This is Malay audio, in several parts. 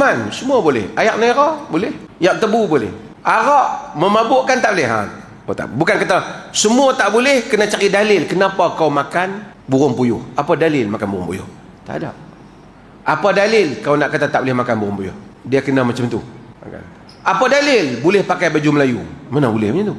Minuman semua boleh. Ayak nera boleh. Ayak tebu boleh. Arak memabukkan tak boleh. Bukan kata semua tak boleh, kena cari dalil. Kenapa kau makan burung puyuh? Apa dalil makan burung puyuh? Tak ada. Apa dalil kau nak kata tak boleh makan burung puyuh? Dia kena macam tu. Apa dalil boleh pakai baju Melayu? Mana boleh macam tu?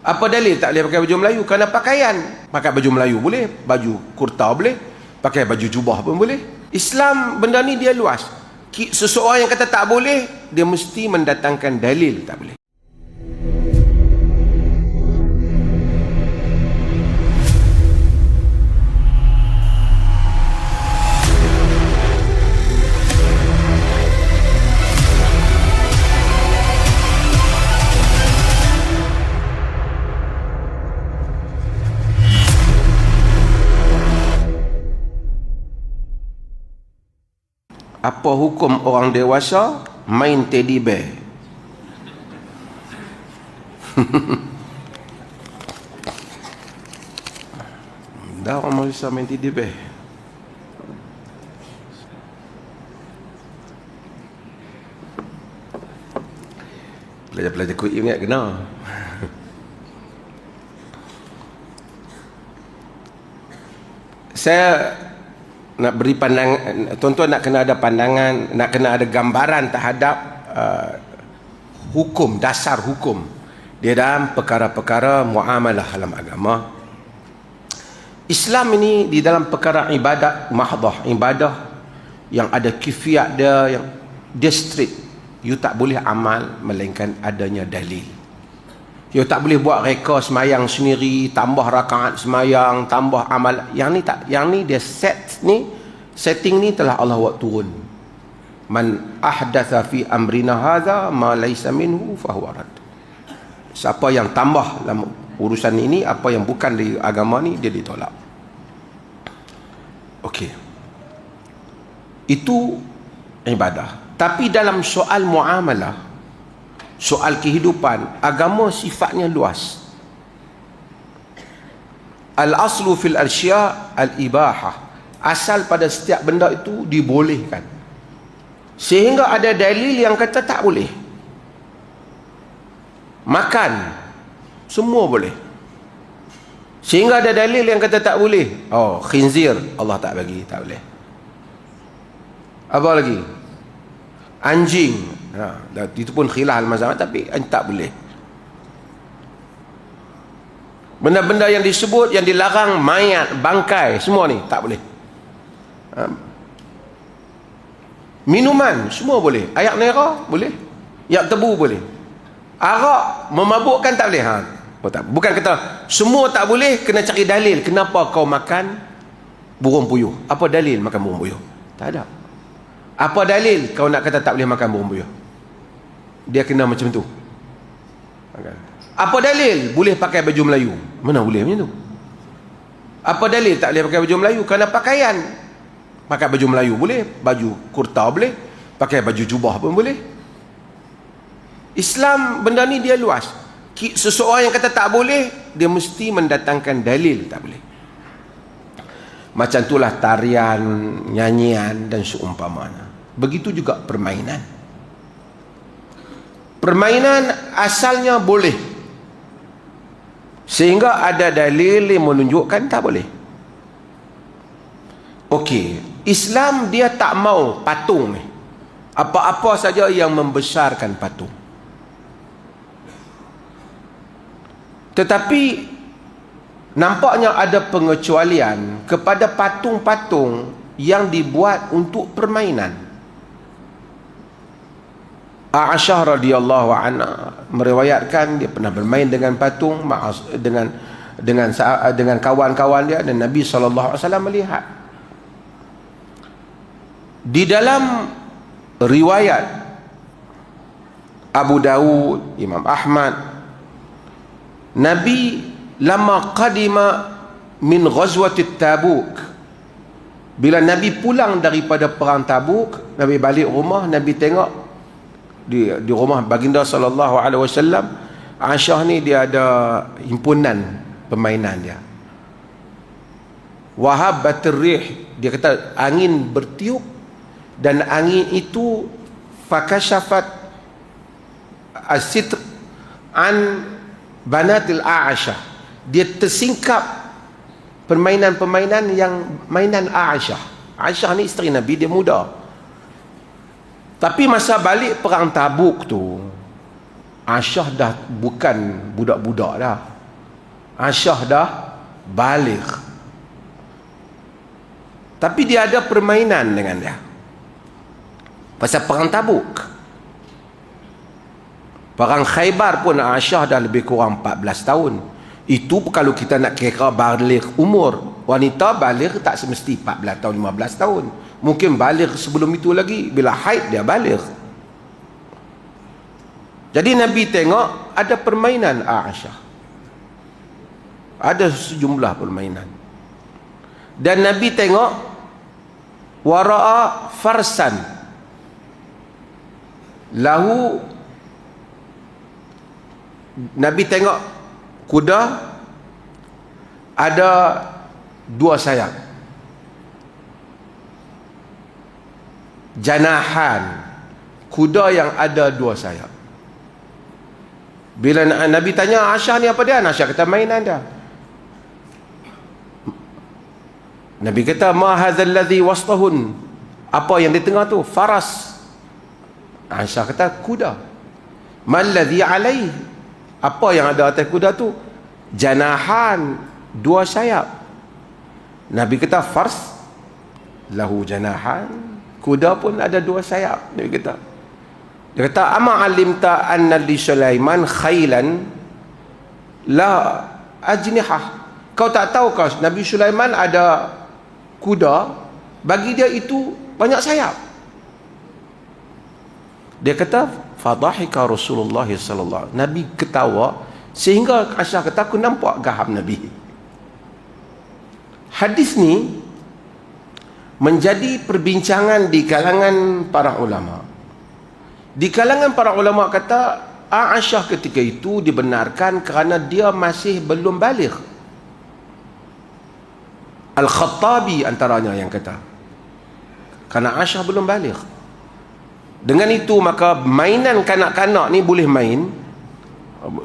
Apa dalil tak boleh pakai baju Melayu? Kerana pakaian. Pakai baju Melayu boleh, baju kurta boleh, pakai baju jubah pun boleh. Islam benda ni dia luas. Seseorang yang kata tak boleh, dia mesti mendatangkan dalil tak boleh. Apa hukum orang dewasa main teddy bear? Dah orang Malaysia main teddy bear. Pelajar-pelajar kuih ingat kena. Saya nak beri pandangan, tuan-tuan nak kena ada pandangan, nak kena ada gambaran terhadap hukum, dasar hukum dia dalam perkara-perkara muamalah dalam agama. Islam ini di dalam perkara ibadat mahdah, ibadah yang ada kifiat dia, yang dia strict. You tak boleh amal melainkan adanya dalil. You tak boleh buat reka semayang sendiri, tambah rakaat semayang, tambah amal. Yang ni tak, yang ni dia setting ni telah Allah buat turun. Man ahdatha fi amrina hadza ma laysa minhu fahuwa rad. Siapa yang tambah dalam urusan ini apa yang bukan dari agama ni, dia ditolak. Okey. Itu ibadah. Tapi dalam soal muamalah, soal kehidupan, agama sifatnya luas. Al-aslu fil asya' al-ibahah. Asal pada setiap benda itu dibolehkan. Sehingga ada dalil yang kata tak boleh. Makan semua boleh. Sehingga ada dalil yang kata tak boleh. Oh, khinzir Allah tak bagi, tak boleh. Apa lagi? Anjing. Itu pun khilaf al-mazhab, tapi tak boleh. Benda-benda yang disebut, yang dilarang, mayat, bangkai, semua ni tak boleh. Minuman semua boleh. Ayak nera boleh. Ayak tebu boleh. Arak memabukkan tak boleh. Bukan kata semua tak boleh, kena cari dalil. Kenapa kau makan burung puyuh? Apa dalil makan burung puyuh? Tak ada. Apa dalil kau nak kata tak boleh makan burung puyuh? Dia kena macam tu. Apa dalil boleh pakai baju Melayu? Mana boleh macam tu? Apa dalil tak boleh pakai baju Melayu? Kerana pakaian. Pakai baju Melayu boleh, baju kurta boleh, pakai baju jubah pun boleh. Islam benda ni dia luas. Seseorang yang kata tak boleh, dia mesti mendatangkan dalil tak boleh. Macam itulah tarian, nyanyian dan seumpamanya. Begitu juga permainan. Permainan asalnya boleh, sehingga ada dalil yang menunjukkan tak boleh. Okey, Islam dia tak mau patung ni. Apa-apa saja yang membesarkan patung. Tetapi nampaknya ada pengecualian kepada patung-patung yang dibuat untuk permainan. Aisyah radhiyallahu anha meriwayatkan dia pernah bermain dengan patung, dengan kawan-kawan dia, dan Nabi sallallahu alaihi wasallam melihat. Di dalam riwayat Abu Dawud, Imam Ahmad, Nabi lama qadima min ghazwatit Tabuk, bila Nabi pulang daripada perang Tabuk, Nabi balik rumah, Nabi tengok di rumah baginda sallallahu alaihi wasallam, Aisyah ni dia ada himpunan permainan dia. Wahabatir rih, dia kata angin bertiup, dan angin itu fakashafat as-sitr an banatil Aisyah. Dia tersingkap permainan-permainan yang mainan Aisyah. Aisyah ni isteri Nabi, dia muda. Tapi masa balik perang Tabuk tu, Aisyah dah bukan budak-budak dah. Aisyah dah balik. Tapi dia ada permainan dengan dia. Pasal perang Tabuk. Perang Khaybar pun Aisyah dah lebih kurang 14 tahun. Itu kalau kita nak kira balik umur. Wanita balik tak semesti 14 tahun, 15 tahun. Mungkin balik sebelum itu lagi. Bila haid dia balik. Jadi Nabi tengok ada permainan Aisyah. Ada sejumlah permainan. Dan Nabi tengok wara'a farsan lahu. Nabi tengok kuda ada 2 sayap, janahan, kuda yang ada 2 sayap. Bila Nabi tanya Aisyah ni apa dia, Aisyah kata mainan dia. Nabi kata ma hadzal ladzi wastahun, apa yang di tengah tu? Faras. Aisyah kata kuda. Mal ladzi alaihi, apa yang ada atas kuda tu? Janahan, 2 sayap. Nabi kata fars lahu janahan, kuda pun ada 2 sayap. Nabi kata, dia kata ama alimta anna li Sulaiman khailan la ajnihah, kau tak tahu kau Nabi Sulaiman ada kuda, bagi dia itu banyak sayap. Dia kata fadhahika Rasulullah sallallahu alaihi wasallam, Nabi ketawa sehingga Aisyah kata aku nampak gaham Nabi. Hadis ni menjadi perbincangan di kalangan para ulama. Di kalangan para ulama kata Aisyah ketika itu dibenarkan kerana dia masih belum balik. Al-Khattabi antaranya yang kata kerana Aisyah belum balik. Dengan itu maka mainan kanak-kanak ni boleh main,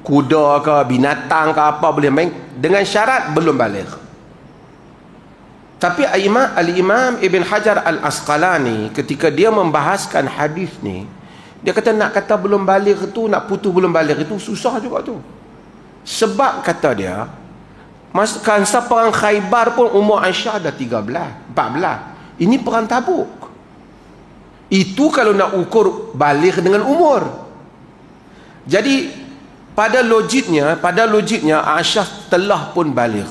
kuda ke binatang ke apa boleh main, dengan syarat belum balik. Tapi Al-Imam Ibn Hajar Al-Asqalani ketika dia membahaskan hadis ni, dia kata nak kata belum balik tu, nak putus belum balik itu susah juga tu. Sebab kata dia masa perang Khaybar pun umur Aisyah dah 13, 14. Ini perang Tabuk. Itu kalau nak ukur balik dengan umur. Jadi pada logiknya Aisyah telah pun balik.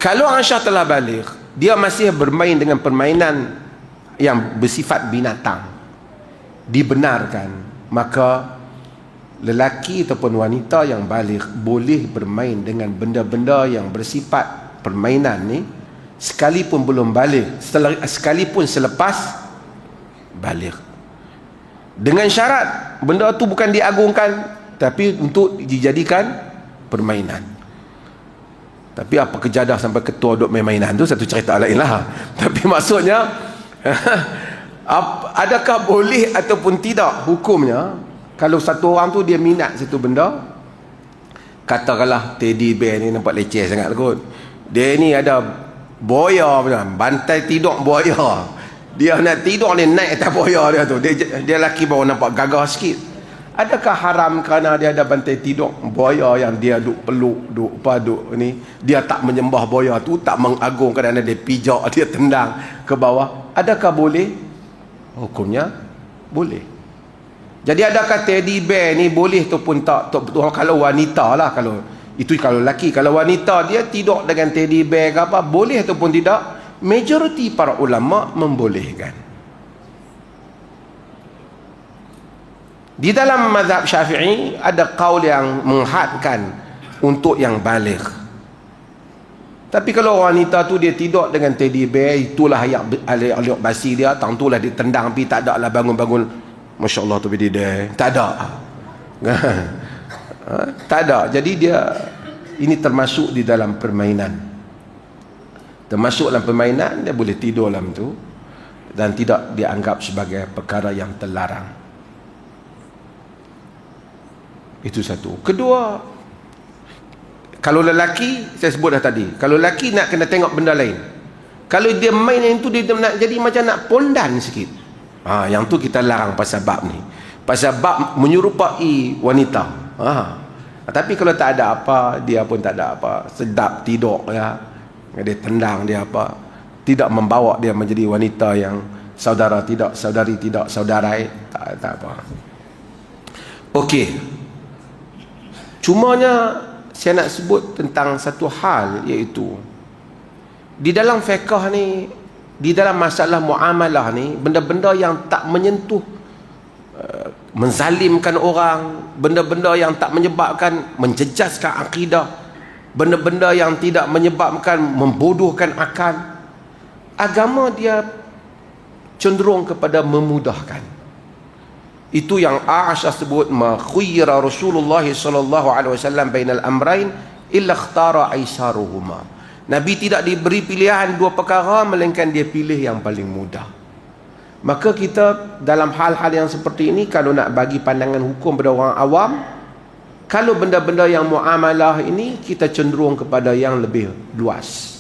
Kalau Aisyah telah balik, dia masih bermain dengan permainan yang bersifat binatang, dibenarkan, maka lelaki ataupun wanita yang balik boleh bermain dengan benda-benda yang bersifat permainan ni sekalipun belum balik, sekalipun selepas balik, dengan syarat benda tu bukan diagungkan tapi untuk dijadikan permainan. Tapi apa kejadah sampai ketua duk main mainan tu satu cerita lain lah. Tapi maksudnya adakah boleh ataupun tidak hukumnya kalau satu orang tu dia minat satu benda, katakanlah teddy bear ni nampak leceh sangat kot, dia ni ada buaya, bantai tidur buaya, dia nak tidur ni naik atas buaya dia tu, dia lelaki baru nampak gagah sikit. Adakah haram kerana dia ada bantai tidur buaya yang dia duk peluk, duk ni, dia tak menyembah buaya tu, tak mengagung kerana dia pijak, dia tendang ke bawah, adakah boleh? Hukumnya boleh. Jadi adakah teddy bear ni boleh ataupun tak? Kalau wanita lah, kalau itu kalau lelaki. Kalau wanita dia tidur dengan teddy bear ke apa, boleh ataupun tidak? Majoriti para ulama membolehkan. Di dalam mazhab Syafi'i ada qaul yang menghadkan untuk yang baligh. Tapi kalau wanita tu dia tidur dengan teddy bear, itulah yang aliak basi dia, tentulah ditendang pi, tak ada lah bangun-bangun masya-Allah tu dia, tak ada. Tak ada. Jadi dia ini termasuk di dalam permainan. Termasuk dalam permainan, dia boleh tidur dalam tu. dan tidak dianggap sebagai perkara yang terlarang. Itu satu. Kedua, kalau lelaki, saya sebut dah tadi, kalau lelaki nak kena tengok benda lain. Kalau dia main yang tu, dia nak jadi macam nak pondan sikit. Yang tu kita larang pasal bab ni. Pasal bab menyerupai wanita. Tapi kalau tak ada apa, dia pun tak ada apa. Sedap tidur ya. Dia tendang dia apa. Tidak membawa dia menjadi wanita yang saudara tidak, saudari tidak, saudarai. Tak apa. Okey. Cumanya saya nak sebut tentang satu hal, iaitu di dalam fiqh ni, di dalam masalah muamalah ni, benda-benda yang tak menyentuh menzalimkan orang, benda-benda yang tak menyebabkan menjejaskan akidah, benda-benda yang tidak menyebabkan membodohkan akal, agama dia cenderung kepada memudahkan. Itu yang Aisyah sebut, ma khuyyira Rasulullah sallallahu alaihi wasallam bainal amrain illa ikhtara aisaruhuma. Nabi tidak diberi pilihan dua perkara melainkan dia pilih yang paling mudah. Maka kita dalam hal-hal yang seperti ini, kalau nak bagi pandangan hukum pada orang awam, kalau benda-benda yang muamalah ini, kita cenderung kepada yang lebih luas.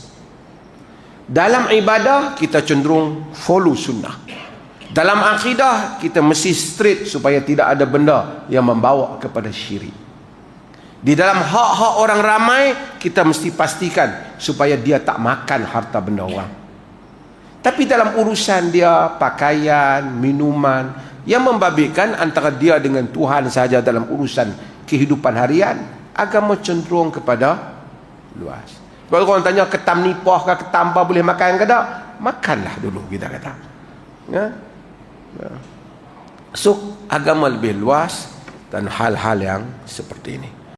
Dalam ibadah, kita cenderung follow sunnah. Dalam akidah, kita mesti straight supaya tidak ada benda yang membawa kepada syirik. Di dalam hak-hak orang ramai, kita mesti pastikan supaya dia tak makan harta benda orang. Tapi dalam urusan dia, pakaian, minuman, yang membabitkan antara dia dengan Tuhan saja dalam urusan kehidupan harian, agama cenderung kepada luas. Kalau orang tanya ketam nipah ke ketam apa boleh makan ke tak? Makanlah dulu, kita kata. Ya? So, agama lebih luas dan hal-hal yang seperti ini.